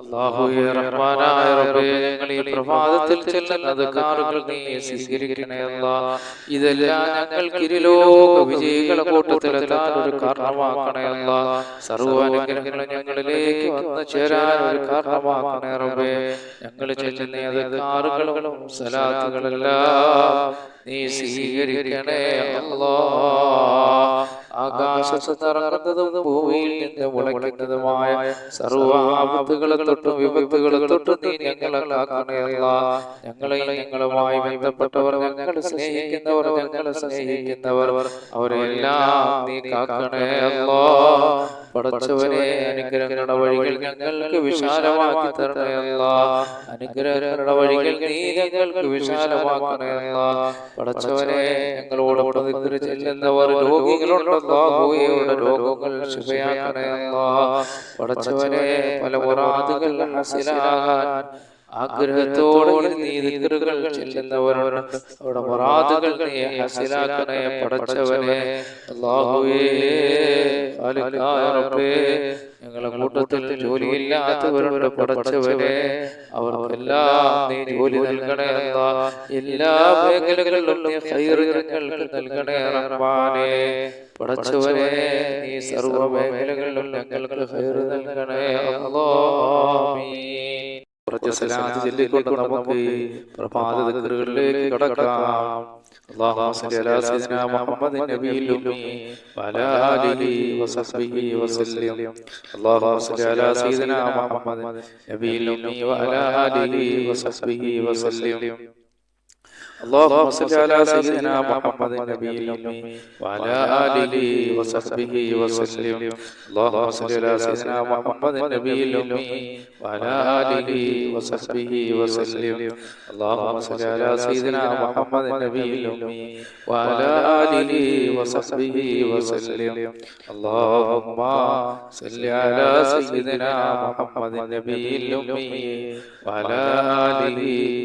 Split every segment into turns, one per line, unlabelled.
അല്ലാഹുവേ റഹ്മാനായ റബ്ബേ, ഞങ്ങൾ ഈ പ്രഭാതത്തിൽ ചെല്ലുന്ന അദ്കാറുകൾ നീ സ്വീകരിക്കണേ അല്ലാഹ്. ഇതെല്ലാം ഞങ്ങൾക്ക് ഇരുലോക വിജയികളെ കൂട്ടത്തിലെത്താൻ ഒരു കാരണമാക്കണേ അല്ലാഹ്. സർവ്വ അനുഗ്രഹങ്ങളും ഞങ്ങളിലേക്ക് വന്നു ചേരാൻ ഒരു കാരണമാക്കണേ റബ്ബേ. ഞങ്ങൾ ചെല്ലുന്ന അദ്കാറുകളും സലാത്തുകളെല്ലാം നീ സ്വീകരിക്കണേ അല്ലാഹ്. ആകാശത്ത് നിറങ്ങുന്നതും ഭൂമിയിൽ നിന്ന് മുളയ്ക്കുന്നതുമായ സർവ്വ ആപത്തുകളെ തൊട്ടും വിപത്തുകളെ തൊട്ടും നീ ഞങ്ങളെ കാക്കണേ അല്ലാഹ്. ഞങ്ങളെയും ഞങ്ങളുമായി ബന്ധപ്പെട്ടവർ, ഞങ്ങളെ സ്നേഹിക്കുന്നവർ, ഞങ്ങളെ സ്നേഹിക്കുന്നവർ അവരെല്ലാം നീ കാക്കണേ അല്ലാഹ്. പടച്ചവനെ, അനുഗ്രഹങ്ങളുടെ വഴികൾ ഞങ്ങൾക്ക് വിശാലമാക്കി തരണേ അല്ലാഹ്. അനുഗ്രഹങ്ങളുടെ വഴികൾ നീ ഞങ്ങൾക്ക് വിശാലമാക്കണേ അല്ലാഹ്. പടച്ചവനെ, ഞങ്ങളോടൊപ്പം ദിക്ർ ചെല്ലുന്നവർ രോഗികളുണ്ടല്ലോ, അവരുടെ രോഗങ്ങൾ ശിഫയാക്കണേ അല്ലാഹ്. പടച്ചവനെ, പല മുറാദുകൾ ഹസിലാകാൻ ആഗ്രഹത്തോടെ നീ ദിക്റുകൾ ചെല്ലുന്നവരുണ്ട്, അവരുടെ മുറാദുകൾ നീ ഹസിലാക്കണേ പടച്ചവനെ. അല്ലാഹുവേ, ഖാലിഖായ റബ്ബേ, ഞങ്ങളുടെ കൂട്ടത്തിൽ ജോലിയില്ലാത്തവരുണ്ട് പടച്ചവനെ, അവർക്കെല്ലാം നീ ജോലി നൽകണേ അല്ലാഹ്. എല്ലാ മേഖലകളിലും നീ ഖൈർ ഞങ്ങൾക്ക് നൽകണേ റഹ്മാനേ. പടച്ചവനെ, നീ സർവ്വ മേഖലകളിലും ഞങ്ങൾക്ക് ഖൈർ നൽകണേ അല്ലാഹ്. കുറച്ച് സലാത്ത് ചൊല്ലിക്കൊണ്ട് നമുക്ക് ഈ പ്രഭാത ദിക്റുകളിലേക്ക് കടക്കാം. اللهم صل على سيدنا محمد النبي الأمي وعلى آله وصحبه وسلم. اللهم صل على سيدنا محمد النبي الأمي وعلى آله وصحبه وسلم. اللهم صل على سيدنا محمد النبي الأمي وعلى آله وصحبه وسلم. اللهم صل على سيدنا محمد النبي الأمي وعلى آله وصحبه وسلم. اللهم صل على سيدنا محمد النبي الأمي وعلى آله وصحبه وسلم. اللهم صل على سيدنا محمد النبي الأمي وعلى آله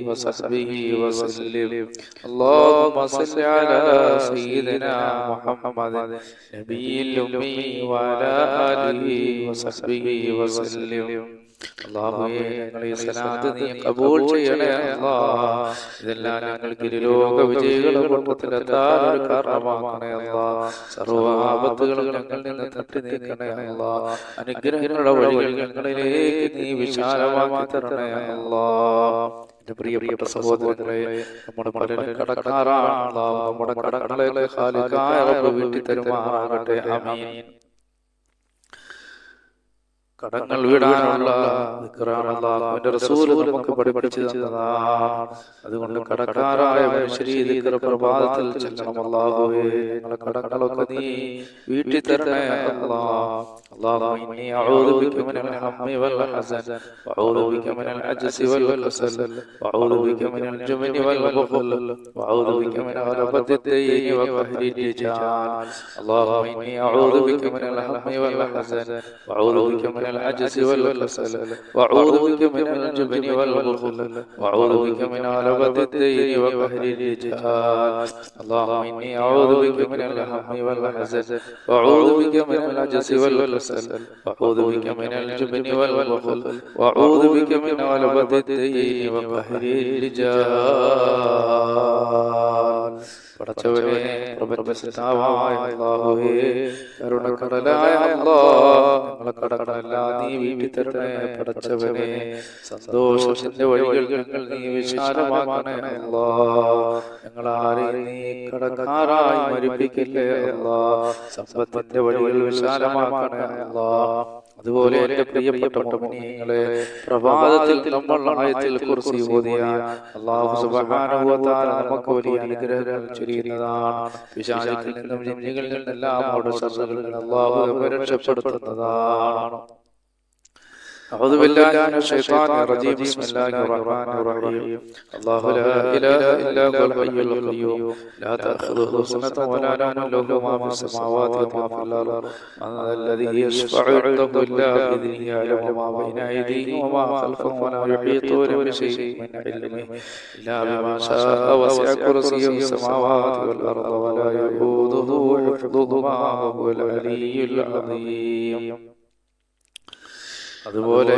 وصحبه وسلم. اللهم صل على سيدنا محمد النبي الأمي وعلى آله وصحبه وسلم. അല്ലാഹുവേ, ഞങ്ങളെ ഈ സലാത്ത് നീ ഖബൂൽ ചെയ്യണേ അല്ലാഹ്. ഇതെല്ലാം ഞങ്ങൾക്ക് ഇരുലോക വിജയികളുടെ കൂട്ടത്തിലെത്താൻ ഒരു കാരണമാക്കണേ അല്ലാഹ്. സർവ്വ ആപത്തുകളും ഞങ്ങളിൽ നിന്ന് തട്ടി നീക്കണേ അല്ലാഹ്. അനുഗ്രഹങ്ങളുടെ വഴികൾ ഞങ്ങളിലേക്ക് നീ വിശാലമാക്കി തരണേ അല്ലാഹ്. എന്റെ പ്രിയപ്പെട്ട സഹോദരങ്ങളെ, നമ്മുടെ പലരും കടക്കാരാണ്. നമ്മുടെ കടങ്ങളെ ഖാലിഖായ റബ്ബ് വീട്ടി തരുമാറാകട്ടെ. ആമീൻ. കടങ്ങൾ വീടാനുള്ള ദിക്റാണ് റസൂല് നമുക്ക് പഠിപ്പിച്ചു തന്നതാണ്. അതുകൊണ്ട് കടക്കാരായ മനുഷ്യരെ ദിക്ർ പ്രഭാതത്തിൽ ചെല്ലണം. അല്ലാഹുവേ, ഞങ്ങളുടെ കടങ്ങളൊക്കെ നീ വീട്ടി തരണേ അല്ലാഹ്. اللهم إني أعوذ بك من الهم والحزن وأعوذ بك من العجز والكسل وأعوذ بك من الجبن والبخل وأعوذ بك من غلبة الدين وقهر الرجال. اللهم إني أعوذ بك من الهم والحزن وأعوذ بك من العجز والكسل وأعوذ بك من الجبن والبخل وأعوذ بك من غلبة الدين وقهر الرجال. اللهم إني أعوذ بك من الهم والحزن وأعوذ بك من العجز والكسل وأعوذ بك من الجبن والبخل وأعوذ بك من غلبة الدين وقهر الرجال. പടച്ചവനെ, പ്രപഞ്ചപിതാവായ അല്ലാഹുവേ, കരുണക്കടലായ അല്ലാഹ്, ഞങ്ങളെ കടങ്ങളെല്ലാം നീ വീട്ടി തരണേ പടച്ചവനെ. സന്തോഷത്തിന്റെ വഴികൾ ഞങ്ങൾ നീ വിശാലമാക്കണേ അല്ലാഹ്. ഞങ്ങളാരെയും നീ കടക്കാരായി മരിപ്പിക്കല്ലേ അല്ലാഹ്. സമ്പത്തിന്റെ വഴികൾ വിശാലമാക്കണേ അല്ലാഹ്. അതുപോലെ എന്റെ പ്രിയപ്പെട്ട മുഅ്മിനീങ്ങളെ, പ്രഭാതത്തിൽ നമ്മൾ ആയത്തുൽ കുർസി ഓതിയാൽ അല്ലാഹു സുബ്ഹാനഹു വ തആല നമുക്ക് വലിയ അനുഗ്രഹങ്ങൾ ചൊരിയുന്നതാണ്. പിശാചിൽ നിന്നും ജിന്നുകളിൽ നിന്നെല്ലാം അവരുടെ ശത്രുക്കളിൽ അല്ലാഹു നമ്മെ രക്ഷപ്പെടുത്തുന്നതാണ്. أعوذ بالله من الشيطان الرجيم. بسم الله الرحمن الرحيم. الله لا إله إلا هو الحي القيوم لا تأخذه سنة ولا نوم له ما في السماوات وما في الأرض من ذا الذي يشفع عنده إلا بإذنه يعلم ما بين أيديهم وما خلفهم ولا يحيطون بشيء من علمه إلا بما شاء وسع كرسيه السماوات والأرض ولا يؤوده حفظهما وهو العلي العظيم. അതുപോലെ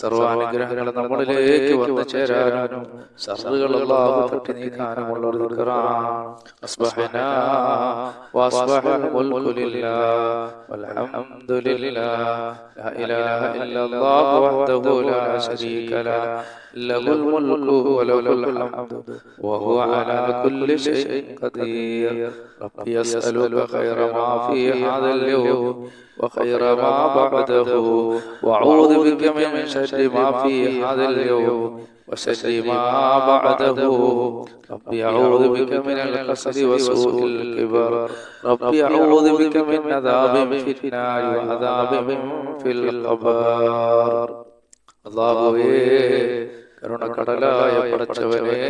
സർവാനുഗ്രഹങ്ങൾ നമ്മളിലേക്ക് വന്നു ചേരാനും ശർറുകൾ അല്ലാഹു തട്ടി നീക്കാനുമുള്ള ഒരു ദിക്റാണ്. അസ്ബഹനാ വഅസ്ബഹൽ മുൽക്കു ലില്ലാഹി വൽഹംദുലില്ലാഹി ലാ ഇലാഹ ഇല്ലല്ലാഹു വഹ്ദഹു ലാ ശരീക ലഹു ലഹുൽ മുൽക്കു വലഹുൽ ഹംദു വഹുവ അലാ കുല്ലി ഷൈഇൻ ഖദീർ. റബ്ബി അസ്അലുക ഖൈറ മാ ഫീ ഹാദൽ യൗം وخير ما بعده وأعوذ بك من شر ما في هذا اليوم وشر ما بعده. ربي أعوذ بك من الكسل وسوء الكبر. ربي أعوذ بك من عذاب في النار وعذاب في القبر. അല്ലാഹുവേ, കരുണക്കടലായ പടച്ചവനേ,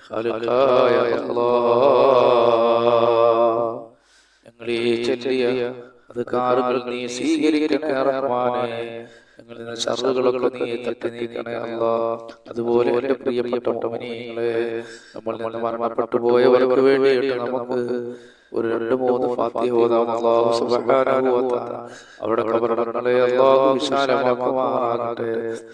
ഖാലിഖായ അല്ലാഹ്, ഞങ്ങളീ ചൊല്ലിയ അദ്കാറുകൾ നീ സ്വീകരിക്കണേ റഹ്മാനേ. ഞങ്ങളിൽ നിന്ന് ശർറുകളൊക്കെ നീ തട്ടി നീക്കണേ അല്ലാഹ്. അതുപോലെ എൻ്റെ പ്രിയപ്പെട്ട മുഅ്മിനീങ്ങളെ, നമ്മളിൽ നിന്ന് മരണപ്പെട്ടു പോയവർക്ക് വേണ്ടിയിട്ട് നമുക്ക് ഒരു 2-3 ഫാത്തിഹ ഓതാം. അല്ലാഹു സുബ്ഹാനഹു വ തആല അവരുടെ ഖബറുകളെ അല്ലാഹു വിശാലമാക്കുമാറാകട്ടെ.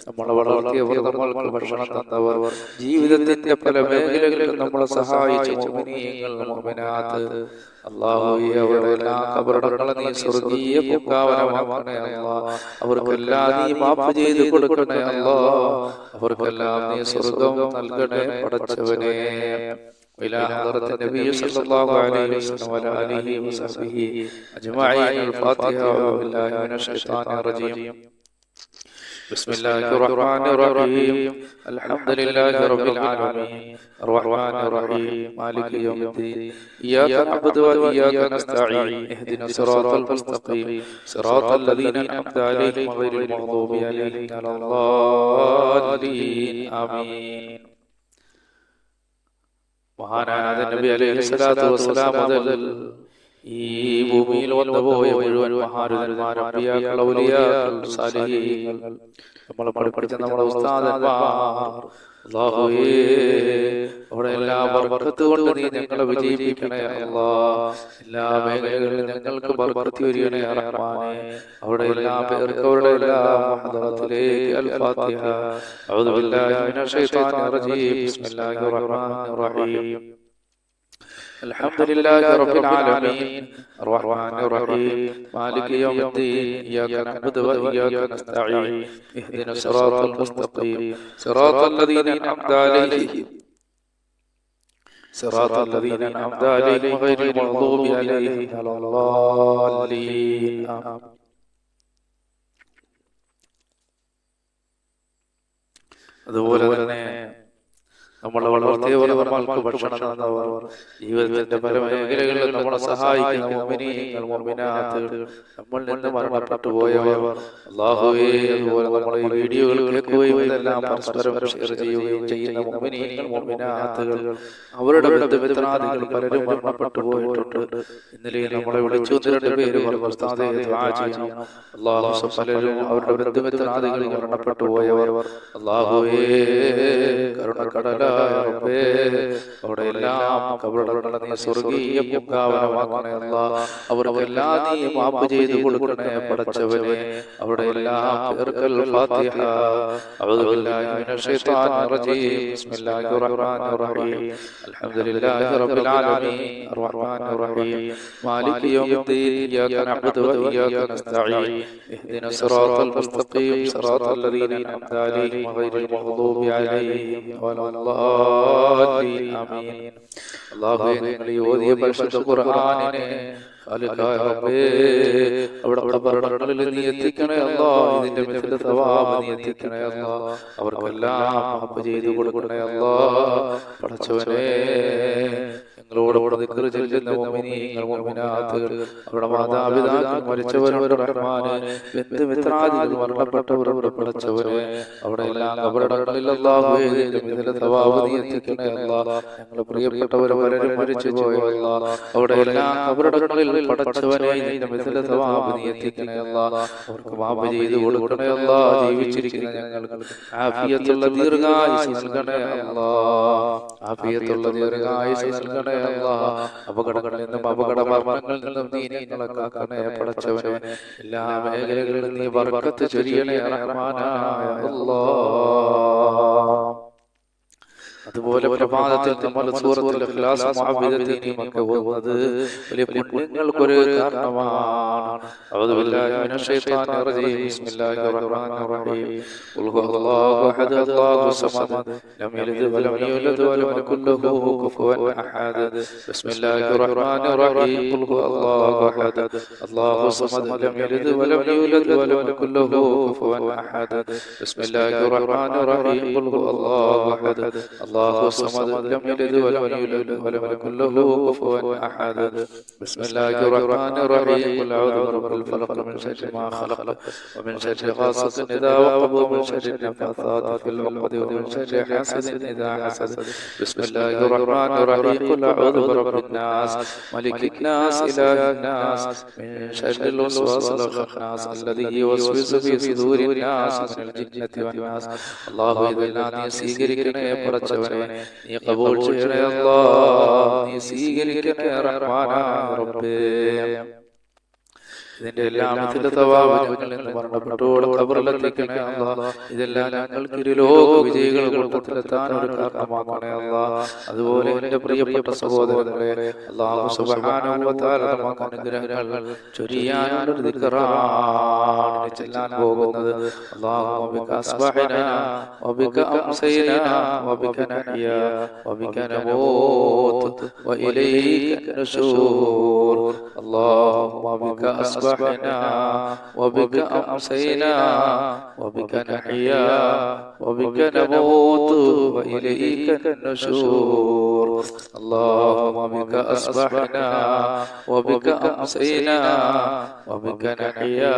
നമ്മളെ വളർത്തിയവർ, നമ്മൾക്ക് ഭക്ഷണം തന്നവർ, ജീവിതത്തിന്റെ പല മേഖലകളിൽ നമ്മളെ സഹായിച്ച മുഅ്മിനീങ്ങൾ മുഅ്മിനാത്ത്, അല്ലാഹുവേ, അവരുടെ എല്ലാ ഖബറുകളെ നീ സ്വർഗ്ഗീയ പൂങ്കാവനമാക്കണേ അല്ലാഹ്. അവർക്കെല്ലാം നീ മാഫ് ചെയ്ത് കൊടുക്കണേ അല്ലാഹ്. അവർക്കെല്ലാം നീ സ്വർഗ്ഗം നൽകണേ പടച്ചവനേ. إلى حضرة النبي صلى الله عليه وسلم وعلى آله وصحبه أجمعين. الفاتحة. أعوذ بالله من الشيطان الرجيم. بسم الله الرحمن الرحيم. الحمد لله رب العالمين الرحمن الرحيم مالك يوم الدين إياك نعبد وإياك نستعين اهدنا الصراط المستقيم صراط الذين أنعمت عليهم غير المغضوب عليهم ولا الضالين آمين. മഹാനായ നബി അലൈഹി സ്വലാത്തു വസ്സലാം മുതൽ ഈ ഭൂമിയിൽ വന്നുപോയ മുഴുവൻ മഹാരഥന്മാർ, അമ്പിയാക്കൾ, ഔലിയാക്കൾ, സാലിഹീങ്ങൾ, നമ്മളെ പഠിപ്പിച്ച നമ്മുടെ ഉസ്താദന്മാർ, അല്ലാഹുവേ, അവിടെ എല്ലാ ബർക്കത്ത് കൊണ്ട് നീ ഞങ്ങളെ വിജയിപ്പിക്കണേ അല്ലാഹ്. എല്ലാ മേഖലകളിലും ഞങ്ങൾക്ക് ബർക്കത്ത് വരികണേ റഹ്മാനേ. അവിടെ എല്ലാ പേർക്ക് അവരുടെ എല്ലാ ഹദറത്തിലേക്ക് അൽ ഫാത്തിഹ. അഊദു ബില്ലാഹി മിനശ് ശൈത്വാനിർ റജീം. ബിസ്മില്ലാഹിർ റഹ്മാനിർ റഹീം. الحمد لله رب العالمين الرحمن الرحيم مالك يوم الدين إياك نعبد وإياك نستعين اهدنا الصراط المستقيم صراط الذين أنعمت عليهم غير المغضوب عليهم ولا الضالين آمين. അതുപോലെ തന്നെ നമ്മളെ വളർത്തിയവർ, നമ്മൾക്ക് ഭക്ഷണം തന്നവർ, ജീവിതത്തിന്റെ പല മേഖലകളിൽ നമ്മളെ സഹായിക്കുന്ന മുഅ്മിനീങ്ങൾ, മുഅ്മിനാത്തുകൾ, നമ്മളിൽ നിന്ന് മരണപ്പെട്ടു പോയവർ, അല്ലാഹുവേ, അതുപോലെ നമ്മളെ ഈ വീഡിയോകൾ കേൾക്കുകയും ഇതെല്ലാം പരസ്പരം ഷെയർ ചെയ്യുകയും ചെയ്യുന്ന മുഅ്മിനീങ്ങൾ, മുഅ്മിനാത്തുകൾ, അവരുടെ ബന്ധുമിത്രാദികൾ പലരും മരണപ്പെട്ടു പോയിട്ടുണ്ട്. ഇന്നലെ നമ്മളെ വിളിച്ചു 2 പേര് ഉസ്താദേ ദുആ ചെയ്യണം. അല്ലാഹു പലരും അവരുടെ ബന്ധുമിത്രാദികൾ മരണപ്പെട്ടു പോയവർ, അല്ലാഹുവേ, കരുണക്കടല റബ്ബേ, അവിടെ എല്ലാം ഖബറുകളെ നീ സ്വർഗ്ഗീയ പൂങ്കാവനമാക്കണേ അല്ലാഹ്. അവർക്കെല്ലാം നീ മാഫ് ചെയ്ത് കൊടുക്കണേ പടച്ചവനേ. അവിടെ എല്ലാം പേർക്ക് ഫാത്തിഹ. അഊദു ബില്ലാഹി മിനശ് ശൈത്വാനിർ റജീം. ബിസ്മില്ലാഹിർ റഹ്മാനിർ റഹീം. അൽഹംദുലില്ലാഹി റബ്ബിൽ ആലമീൻ അർറഹ്മാനിർ റഹീം മാലികി യൗമിദ്ദീൻ ഇയ്യാക നഅ്ബുദു വഇയ്യാക നസ്തഈൻ ഇഹ്ദിന സിറാത്തൽ മുസ്തഖീം സിറാത്തൽ ലദീന അൻഅംത അലൈഹിം ഗൈറിൽ മഗ്ദൂബി അലൈഹിം വലദ്ദാലീൻ ആമീൻ. അല്ലാഹുവേ, ഞങ്ങൾ ഈ ഓതിയ പരിശുദ്ധ ഖുർആനിനെ ഖാലിഖായ റബ്ബേ, അവിടെ ഖബറുകളിൽ നീ എത്തിക്കണേ അല്ലാഹ്. ഇതിന്റെ മിഥ്ല സവാബ് നീ എത്തിക്കണേ അല്ലാഹ്. അവർക്കെല്ലാം മാഫ് ചെയ്തു കൊടുക്കണേ അല്ലാഹ്. പടച്ചവനേ, ഞങ്ങളോട് ദിക്ർ ചൊല്ലുന്ന മുഅ്മിനീങ്ങൾ, മുഅ്മിനാത്തുകൾ, അവരുടെ മാതാപിതാക്കൾ മരിച്ചവരോട് റഹ്മാനേ, ബന്ധുമിത്രാദികൾ മരണപ്പെട്ടവരോട് പടച്ചവനേ, അവിടെ എല്ലാം ഖബറുകളിൽ അല്ലാഹുവേ ഇതിന്റെ മിഥ്ല സവാബ് നീ എത്തിക്കണേ അല്ലാഹ്. ഞങ്ങളുടെ പ്രിയപ്പെട്ടവർ പലരും മരിച്ചു പോയ അല്ലാഹ്, അവിടെ എല്ലാം ഖബറുകളിൽ പടച്ചവനെ നിന്റെ മിഥില സവാബ് നീ എത്തിക്കണേ അല്ലാഹ്. അവർക്ക് മാഫ് ചെയ്തു കൊടുക്കണേ അല്ലാഹ്. ജീവിച്ചിരിക്കുന്ന ഞങ്ങൾക്ക് ആഫിയത്തുള്ള ദീർഘായുസ് നൽകണേ അല്ലാഹ്. ആഫിയത്തുള്ള ദീർഘായുസ് നൽകണേ അല്ലാഹ്. അപകടങ്ങളിൽ നിന്നും അപകട മരണങ്ങളിൽ നിന്നും നീ ഞങ്ങളെ കാക്കണേ പടച്ചവനെ. എല്ലാ മേഖലകളിലും നീ ബർക്കത്ത് ചൊരിയണേ റഹ്മാനായ അല്ലാഹ്. അതുപോലെ പ്രഭാതത്തിൽ നമ്മൾ സൂറത്തുൽ ഇഖ്ലാസ് മുഅവ്വിദത്തീനും ഒക്കെ ഓതുന്നത് വലിയ പുണ്യങ്ങൾക്കൊരു കാരണമാണ്. അഊദു ബില്ലാഹി മിനശ് ശൈത്വാനിർ റജീം. ബിസ്മില്ലാഹിർ റഹ്മാനിർ റഹീം. ഖുൽ ഹുവല്ലാഹു അഹദ് അല്ലാഹു സമദ് ലം യലിദ് വലം യൂലദ് വലം യകുൽ ലഹു കുഫുവൻ അഹദ്. ബിസ്മില്ലാഹിർ റഹ്മാനിർ റഹീം. ഖുൽ ഹുവല്ലാഹു അഹദ് അല്ലാഹു സമദ് ലം യലിദ് വലം യൂലദ് വലം യകുൽ ലഹു കുഫുവൻ അഹദ്. ബിസ്മില്ലാഹിർ റഹ്മാനിർ റഹീം. ഖുൽ ഹുവല്ലാഹു അഹദ് الله الصمد لم يلد ولم يولد ولم يكن له كفوا أحد. بسم الله الرحمن الرحيم. قل أعوذ برب الفلق من شر ما خلق ومن شر غاسق إذا وقب ومن شر النفاثات في العقد ومن شر حاسد إذا حسد. بسم الله الرحمن الرحيم. قل أعوذ برب الناس ملك الناس إله الناس من شر الوسواس الخناس الذي يوسوس في صدور الناس من الجنة والناس. الله إذا നീ സ്വീകരിക്കണേ പടച്ചവനെ, നീ ഖബൂൽ ചെയ്യണേ അല്ലാഹ്. നീ സ്വീകരിക്കണേ റഹ്മാനായ റബ്ബേ. ഇതിന്റെ എല്ലാ തവാബുകളിൽ നിന്ന് മരണപ്പെട്ടോളം ഖബറിലെത്തിക്കണേ അല്ലാഹ്. ഇതെല്ലാം ഞങ്ങൾക്ക് ഇരുലോക വിജയികൾ കൂട്ടത്തിലെത്താൻ ഒരു കാരണമാക്കണേ അല്ലാഹ്. അതുപോലെ എന്റെ പ്രിയപ്പെട്ട സഹോദരങ്ങളെ, അല്ലാഹു സുബ്ഹാനഹു വ തആല നമുക്ക് അനുഗ്രഹങ്ങൾ ചൊരിയാനുള്ള ദിക്റാണ് ചെല്ലാൻ പോകുന്നത്. അല്ലാഹുമ്മ ബിക അസ്ബഹനാ വബിക അംസൈനാ വബിക നഹ്യാ വബിക നമൂത് വഇലൈക നശൂർ. അല്ലാഹുമ്മ ബിക അസ്ബഹനാ وبك أمسينا وبك نحيا وبك نموت وإليك النشور. اللهم بك أصبحنا وبك أمسينا وبك نحيا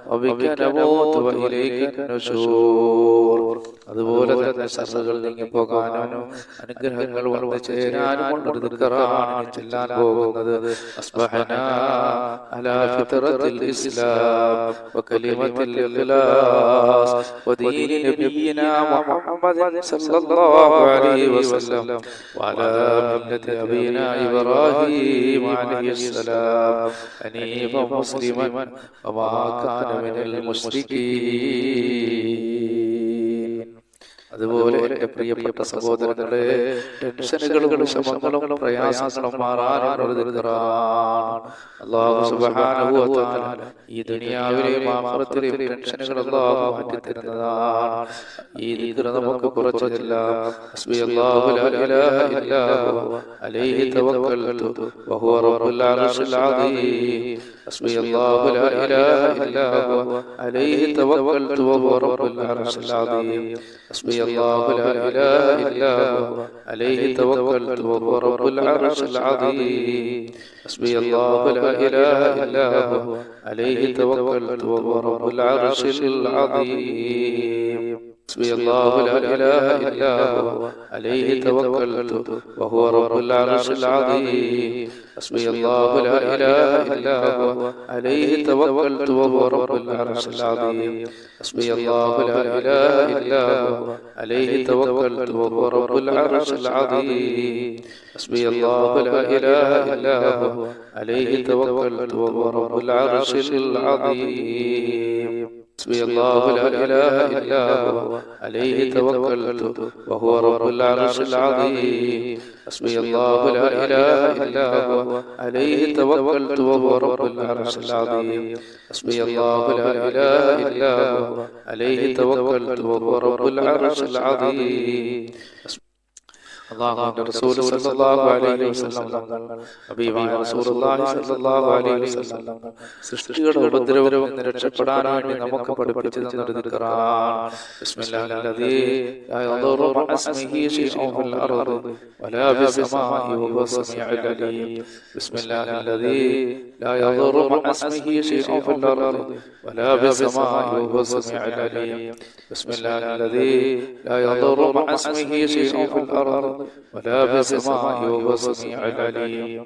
وبك نموت وإليك النشور. അതുപോലെ തന്നെ ശർറുകൾ നീങ്ങിപ്പോകാനും അനുഗ്രഹങ്ങൾ വന്നു ചേരാനും ഉള്ളൊരു ദിക്റാണ് ചെല്ലാൻ പോകുന്നത്. അസ്ബഹനാ അലാ فطرة الإسلام وكلمة الإخلاص ودين نبينا محمد صلى الله عليه وسلم وعلى ملة أبينا إبراهيم عليه السلام حنيفا مسلما وما كان من المشركين. അതുപോലെ എന്റെ പ്രിയപ്പെട്ട സഹോദരങ്ങളെ, ടെൻഷനുകളും വിഷമങ്ങളും പ്രയാസങ്ങളും മാറാനുള്ള ദിക്റാണ്. അല്ലാഹു സുബ്ഹാനഹു വ തആല ഈ ദുനിയാവിലെയും ആഖിറത്തിലെയും ടെൻഷനുകൾ അല്ലാഹു മാറ്റി തരുന്നതാണ്. ഈ ദിക്ർ നമുക്ക് കുറച്ചെല്ലാം ഹസ്ബിയല്ലാഹു ലാ ഇലാഹ ഇല്ലാ ഹുവ അലൈഹി തവക്കൽതു വഹുവ റബ്ബുൽ അർശിൽ അദീം. ഹസ്ബിയല്ലാഹു ലാ ഇലാഹ ഇല്ലാ ഹുവ അലൈഹി തവക്കൽതു വഹുവ റബ്ബുൽ അർശിൽ അദീം. الله لا إله إلا هو عليه توكلت وهو رب العرش العظيم. حسبي الله لا إله إلا هو عليه توكلت وهو رب العرش العظيم. حسبي الله لا إله إلا هو عليه توكلت وهو رب العرش العظيم. حسبي الله لا إله إلا هو عليه توكلت وهو رب العرش العظيم. حسبي الله لا إله إلا هو عليه توكلت وهو رب العرش العظيم. حسبي الله لا إله إلا هو عليه توكلت وهو رب العرش العظيم. حسبي الله لا إله إلا هو عليه توكلت وهو رب العرش العظيم. حسبي الله لا إله إلا هو عليه توكلت وهو رب العرش العظيم. حسبي الله لا إله إلا هو عليه توكلت وهو رب العرش العظيم. അല്ലാഹുവിന്റെ റസൂൽ സല്ലല്ലാഹു അലൈഹി വസല്ലം ഹബീബായ റസൂലുള്ളാഹി സല്ലല്ലാഹു അലൈഹി വസല്ലം സൃഷ്ടികളുടെ ഉപദ്രവത്തിൽ നിന്ന് രക്ഷപ്പെടാൻ വേണ്ടി നമുക്ക് പഠിപ്പിച്ചു തന്ന ദിക്റാണ്. ബിസ്മില്ലാഹില്ലദീ ലാ യദുറു മഅസ്മിഹി ശൈഉൻ ഫിൽ അർദി വലാ ഫിസ്സമാഇ വഹുവ സമീഉൽ അലീം. ബിസ്മില്ലാഹില്ലദീ ലാ യദുറു മഅസ്മിഹി ശൈഉൻ ഫിൽ അർദി വലാ ഫിസ്സമാഇ വഹുവ സമീഉൽ അലീം. ബിസ്മില്ലാഹില്ലദീ ലാ യദുറു മഅസ്മിഹി ശൈഉൻ ഫിൽ അർദി ولا بالسماء وهو السميع العليم.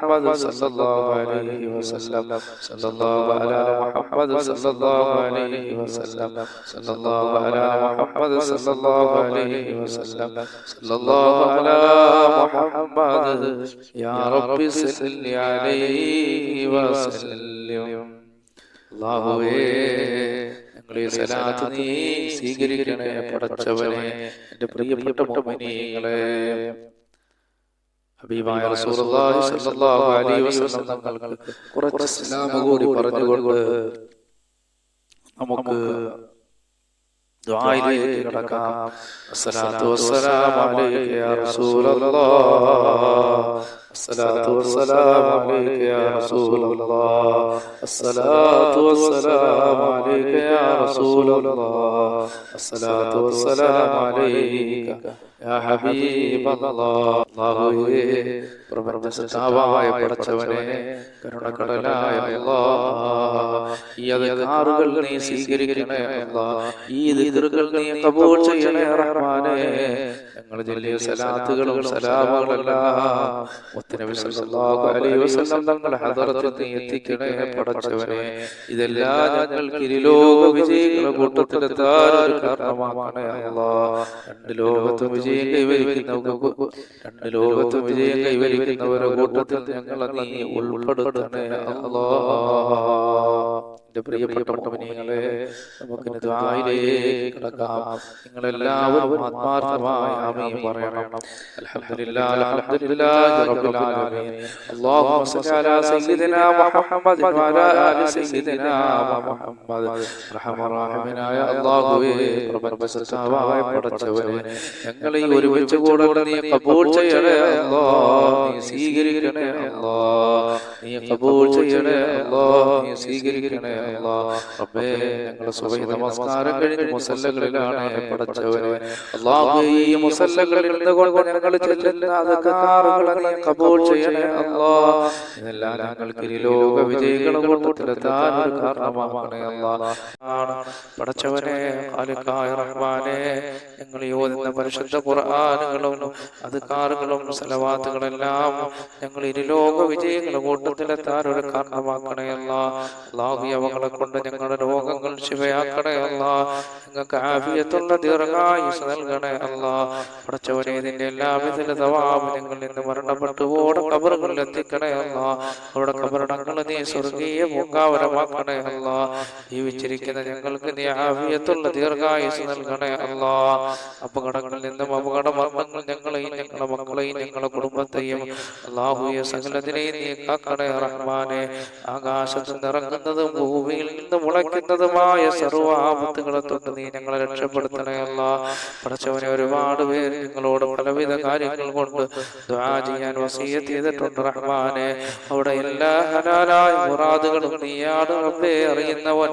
محمد صلى الله عليه وسلم صلى الله على محمد صلى الله عليه وسلم صلى الله على محمد صلى الله عليه وسلم صلى الله على محمد يا رب صل عليه وسلم അല്ലാഹുവേ ഞങ്ങളെ സലാത്ത് നീ സ്വീകരിക്കണേ പടച്ചവനെ. എൻ്റെ പ്രിയപ്പെട്ട മുഅ്മിനീങ്ങളെ, ഹബീബായ റസൂലുള്ളാഹി സ്വല്ലല്ലാഹു അലൈഹി വസല്ലം തങ്ങൾക്ക് കുറച്ച് സലാം കൂടി പറഞ്ഞുകൊണ്ട് നമുക്ക് ദുആയിലേക്ക് കടക്കാം. അസ്സലാത്തു വസ്സലാമു അലൈക യാ റസൂലല്ലാഹ്, അസ്സലാത്തു വസ്സലാമു അലൈക യാ റസൂലല്ലാഹ്, അസ്സലാത്തു വസ്സലാമു അലൈക യാ റസൂലല്ലാഹ്, അസ്സലാത്തു വസ്സലാമു അലൈക യാ ഹബീബല്ലാഹ്. അല്ലാഹുവേ, പ്രപഞ്ചസൃഷ്ടാവായ പടച്ചവനെ, കരുണക്കടലായ അല്ലാഹ്, ഈ അദ്കാറുകൾ നീ സ്വീകരിക്കണേ അല്ലാഹ്, ഈ ദിക്റുകൾ നീ ഖബൂൽ ചെയ്യണേ റഹ്മാനേ. ഞങ്ങൾ ചൊല്ലിയ സലാത്തുകളും സലാമുകളെല്ലാം മുത്തുനബി സല്ലല്ലാഹു അലൈഹി വസല്ലം തങ്ങളുടെ ഹദറത്തിൽ നീ എത്തിക്കണേ പടച്ചവനെ. ഇതെല്ലാം ഞങ്ങൾക്ക് ഇരുലോക വിജയികളുടെ കൂട്ടത്തിലെത്താൻ ഒരു കാരണമാക്കണേ അല്ലാഹ്. രണ്ട് ലോകത്തും വിജയം കൈവരിക്കുന്നവരുടെ കൂട്ടത്തിൽ ഞങ്ങളെ നീ ഉൾപ്പെടുത്തണേ അല്ലാഹ്. എൻ്റെ പ്രിയപ്പെട്ട മുഅ്മിനീങ്ങളെ, നമുക്ക് ദുആയിലേക്ക് കടക്കാം. നിങ്ങളെല്ലാവരും ആത്മാർത്ഥമായി ആമീൻ പറയണം. അൽഹംദുലില്ലാഹി അൽഹംദുലില്ലാഹി റബ്ബിൽ ആലമീൻ. അല്ലാഹുമ്മ സ്വല്ലി അലാ സയ്യിദിനാ മുഹമ്മദ് വഅലാ ആലി സയ്യിദിനാ മുഹമ്മദ്. റഹ്മാനായ അല്ലാഹുവേ, പ്രപഞ്ചസൃഷ്ടാവായ പടച്ചവനെ, ഞങ്ങളെ ഈ ഒരുമിച്ച് കൂടൽ നീ ഖബൂൽ ചെയ്യണേ അല്ലാഹ്, നീ സ്വീകരിക്കണേ അല്ലാഹ്, നീ ഖബൂൽ ചെയ്യണേ അല്ലാഹ്, നീ സ്വീകരിക്കണേ അല്ലാഹ്. റബ്ബേ, ഞങ്ങളുടെ സുബഹി നമസ്കാരം കഴിഞ്ഞ് മുസല്ലകളിലാണ് പടച്ചവനെ. അല്ലാഹു, ഈ മുസല്ലകളിൽ നിന്നുകൊണ്ട് ഞങ്ങൾ ചൊല്ലുന്ന അദ്കാറുകളെ നീ ഖബൂൽ ചെയ്യണേ അല്ലാഹ്. ഇതെല്ലാം ഞങ്ങൾക്ക് ലോക വിജയികളുടെ കൂട്ടത്തിലെത്താൻ ഒരു കാരണമാക്കണേ അല്ലാഹ്. പടച്ചവനെ, ഖാലിഖായ റഹ്മാനെ, ഞങ്ങൾ ഓതുന്ന പരിശുദ്ധ ഖുർആനുകളും അദ്കാറുകളും സലവാത്തുകളെല്ലാം ഞങ്ങൾ ഇരുലോക വിജയികളുടെ കൂട്ടത്തിലെത്താൻ ഒരു കാരണമാക്കണേ അല്ലാഹ്. അല്ലാഹു, അവകളെ കൊണ്ട് ഞങ്ങളുടെ രോഗങ്ങൾ ശിവയാക്കണേ അല്ലാഹ്. ഞങ്ങൾക്ക് ആഫിയത്തുള്ള ദീർഘായുസ് നൽകണേ അല്ലാഹ്. പടച്ചവനെ, ഇതിന്റെ എല്ലാവിധ തവാബ് ഞങ്ങളിൽ നിന്ന് മരണപ്പെട്ടു ഓടെ ഖബറുകളിൽ എത്തിക്കണേ അല്ലാഹ്. അവിടെ ഖബറടങ്ങൾ നീ സ്വർഗീയ പൂങ്കാവനമാക്കണേ അല്ലാഹ്. ജീവിച്ചിരിക്കുന്ന ഞങ്ങൾക്ക് നീ ആഫിയത്തുള്ള ദീർഘായുസ് നൽകണേ അല്ലാഹ്. അപകടങ്ങളിൽ നിന്നും അപകട മരണങ്ങൾ ഞങ്ങളെയും ഞങ്ങളുടെ മക്കളെയും ഞങ്ങളുടെ കുടുംബത്തെയും അല്ലാഹുവേ സകലതിനെയും നീ കാക്കണേ റഹ്മാനെ. ആകാശത്ത് നിറങ്ങുന്നതും ഭൂമിയിൽ നിന്ന് മുളയ്ക്കുന്നതുമായ സർവ്വ ആപത്തുകളെ തൊട്ട് നീ ഞങ്ങളെ രക്ഷപ്പെടുത്തണേ അല്ലാഹ്. പടച്ചവനെ, ഒരുപാട് പേര് ഞങ്ങളോട് പലവിധ കാര്യങ്ങൾ കൊണ്ട് ദുആ ചെയ്യാൻ വസിയ്യത്ത് ചെയ്തിട്ടുണ്ട് റഹ്മാനെ. അവിടെ എല്ലാ ഹലാലായ മുറാദുകളും നീയാണ് റബ്ബേ അറിയുന്നവൻ,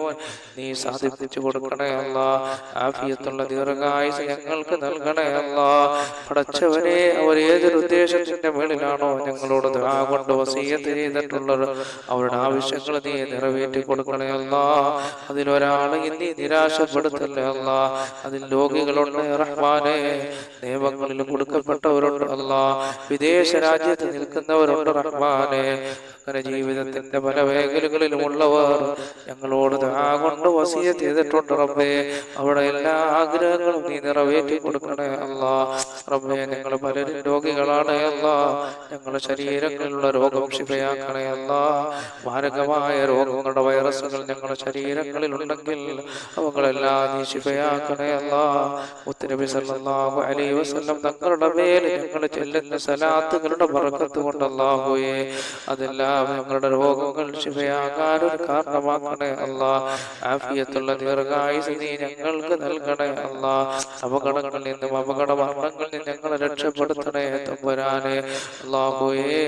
നീ സാധിപ്പിച്ചു കൊടുക്കണേ അല്ലാഹ്. ആഫിയത്തുള്ള ദീർഘായുസ് ഞങ്ങൾക്ക് നൽകണേ അല്ലാഹ്. പടച്ചവനെ, അവർ ഏതൊരു ഉദ്ദേശത്തിന്റെ മേളിലാണോ ഞങ്ങളോട് ദുആ കൊണ്ട് വസിയ്യത്ത് ചെയ്തിട്ടുള്ളത്, അവരുടെ ആവശ്യങ്ങൾ നീ നിറവേറ്റി കൊടുക്കണേ അല്ലാഹ്. അതിലൊരാളെയും നീ നിരാശപ്പെടുത്തല്ലേ അല്ലാഹ്. അതിൽ രോഗികളുണ്ട് റഹ്മാനെ, നിയമങ്ങളിൽ കൊടുക്കപ്പെട്ടവരുണ്ട് അല്ലാഹ്, വിദേശ രാജ്യത്ത് നിൽക്കുന്നവരുണ്ട് റഹ്മാനെ. അങ്ങനെ ജീവിതത്തിന്റെ പല മേഖലകളിലുമുള്ളവർ ഞങ്ങളോട് ദുആ കൊണ്ട് വസിയ്യത്ത് ചെയ്തിട്ടുണ്ട് റബ്ബേ. അവിടെ എല്ലാ ആഗ്രഹങ്ങളും നീ നിറവേറ്റി കൊടുക്കണേ അല്ലാഹ്. റബ്ബേ, ഞങ്ങൾ പലരും രോഗികളാണ് അല്ലാഹ്. ഞങ്ങളുടെ ശരീരങ്ങളിലുള്ള രോഗം ശിഫയാക്കണേ അല്ലാഹ്. മാരകമായ രോഗങ്ങളുടെ വൈറസുകൾ ഞങ്ങളുടെ ശരീരങ്ങളിൽ ഉണ്ടെങ്കിൽ അവകളെല്ലാം നീ ശിഫയാക്കണേ അല്ലാഹ്. മുത്തുനബി സല്ലല്ലാഹു അലൈഹി വസല്ലം തങ്ങളുടെ മേൽ ഞങ്ങൾ ചെല്ലുന്ന സലാത്തുകളുടെ ബറക്കത്ത് കൊണ്ട് അല്ലാഹുവേ, അതെല്ലാം ഞങ്ങളുടെ രോഗങ്ങൾ ശിഫയാകാൻ ഒരു കാരണമാക്കണേ അല്ലാഹ്. ആഫിയത്തുള്ള ദീർഘായുസ് നീ ഞങ്ങൾക്ക് നൽകണേ അല്ലാഹ്. അപകടങ്ങളിൽ നിന്നും അപകട മരണങ്ങളിൽ നിന്നും ഞങ്ങളെ രക്ഷപ്പെടുത്തണേ തമ്പുരാനെ. അല്ലാഹുവേ,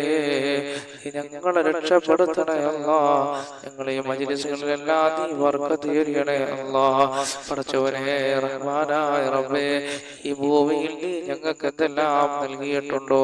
ഞങ്ങളെ രക്ഷപ്പെടുത്തണേ അല്ലാഹ്. ഞങ്ങളെ ഈ മജ്‌ലിസുകളിലെല്ലാം നീ ബർക്കത്ത് ചൊരിയണേ അല്ലാഹ്. പടച്ചവനെ, റഹ്മാനായ റബ്ബേ, ഈ ഭൂമിയിൽ നീ ഞങ്ങൾക്ക് എന്തെല്ലാം നൽകിയിട്ടുണ്ടോ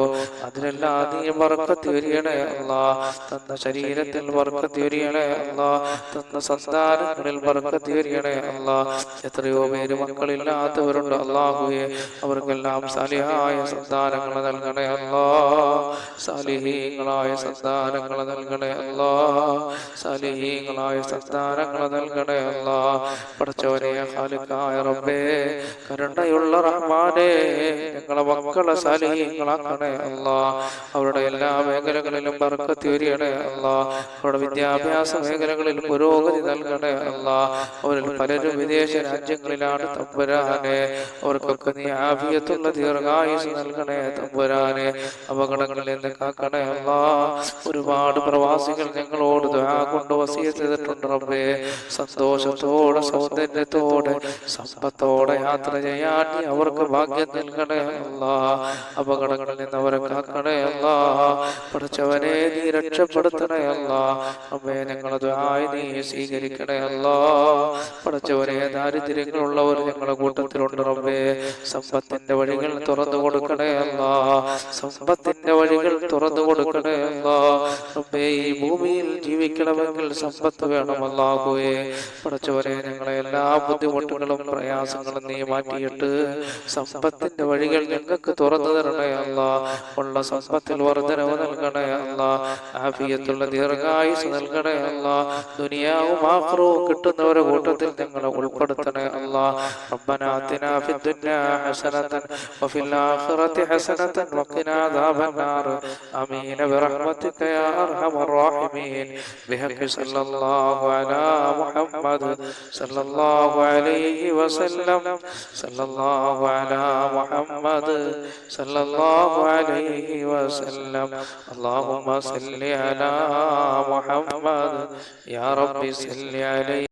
അതിലെല്ലാം നീ ബർക്കത്ത് ചൊരിയണേ അല്ലാഹ്. തന്ന ശരീരത്തിൽ ബർക്കത്ത് ചൊരിയണേ അല്ലാഹ്. തന്ന സന്താനങ്ങളിൽ ബർക്കത്ത് ചൊരിയണേ അല്ലാഹ്. എത്രയോ പേര് മക്കളില്ലാത്തവരുണ്ട് അല്ലാഹുവേ, അവർക്കെല്ലാം സാലിഹായ സന്താനങ്ങൾ നൽകണേ അല്ലാഹ്. സാലിഹീങ്ങളായ സന്താനങ്ങൾ നൽകണേ അല്ലാ, സാലിഹീങ്ങളായ സന്താനങ്ങൾ നൽകണേ അല്ലാ. പടച്ചവനെ ഖാലിഖായ റബ്ബേ, കരുണയുള്ള റഹ്മാനേ, ഞങ്ങളെ മക്കളെ സാലിഹീങ്ങളാക്കണേ അല്ലാ. അവരുടെ എല്ലാ മേഖലകളിലും ബർക്കത്ത് ചൊരിയണേ അല്ലാ. അവരുടെ വിദ്യാഭ്യാസ മേഖലകളിൽ പുരോഗതി നൽകണേ അല്ലാ. അവരിൽ പലരും വിദേശ രാജ്യങ്ങളിലാണ് തമ്പുരാനെ. അവർക്കൊക്കെ നീ ആഫിയത്തുള്ള ദീർഘായുസ് നൽകണേ തമ്പുരാനെ. അപകടങ്ങളിൽ നിന്ന് കാക്കണേ അല്ലാ. ഒരുപാട് പ്രവാസികൾ ഞങ്ങളോട് ദുആ കൊണ്ട് വസിയത്ത് ചെയ്തിട്ടുണ്ട് റബ്ബേ. സന്തോഷത്തോടെ സൗന്ദര്യത്തോടെ സമ്പത്തോടെ യാത്ര ചെയ്യാൻ നീ അവർക്ക് ഭാഗ്യം നൽകണേ അല്ലാ. അപകടങ്ങളിൽ നിന്ന് അവരെ കാക്കണേ അല്ലാ. പഠിച്ചവനെ നീ രക്ഷപ്പെടുത്തണേ അല്ലാ. അമ്മേ, ഞങ്ങളെ ദുആ നീ സ്വീകരിക്കണേ അല്ലാ. പഠിച്ചവനെ ദാരിദ്ര്യങ്ങളുള്ളവർ ഞങ്ങളുടെ കൂട്ടത്തിലുണ്ട് റബ്ബേ. സമ്പത്തിന്റെ വഴികൾ തുറന്നു കൊടുക്കണേ അല്ലാ. സമ്പത്തിന്റെ വഴികൾ തുറന്നു കൊടുക്കണേ അല്ലാ. റബ്ബേ, ഈ ഭൂമിയിൽ ജീവിക്കണമെങ്കിൽ സമ്പത്ത് വേണം അല്ലാഹുവേ. പഠിച്ചവനെ ഞങ്ങളെ എല്ലാ ബുദ്ധിമുട്ടുകളും പ്രയാസങ്ങളും നീ മാറ്റിയിട്ട് സമ്പത്തിന്റെ വഴികൾ ഞങ്ങൾക്ക് തുറന്നു തരണേ അല്ലാ. ഉള്ള സമ്പത്തിൽ വർദ്ധനവ് നൽകണേ അല്ലാ. ആഫിയത്തുള്ള ദീർഘായുസ് നൽകണേ അല്ലാ. ദുനിയാവും ആഖിറവും കിട്ടുന്നവരുടെ കൂട്ടത്തിൽ ഞങ്ങളെ ഉൾപ്പെടുത്തണേ അല്ലാ. റബ്ബനാ ആതിനാ ഫിദ്ദുനിയാ ഹസനതൻ വഫിൽ ആഖിറതി ഹസനതൻ വഖിനാ അദാബന്നാർ. ആമീൻ ബിറഹ്മതിക യാ അർഹമർ റഹീമീൻ. ബിഹഖി സല്ലല്ലാഹു അലാ മുഹമ്മദ് സല്ലല്ലാഹു അലൈഹി വസല്ലം. സല്ലല്ലാഹു അലാ മുഹമ്മദ് സല്ലല്ലാഹു അലൈഹി വസല്ലം. അല്ലാഹുമ്മ സല്ലി അലാ മുഹമ്മദ് യാ റബ്ബി സല്ലി അലൈഹി.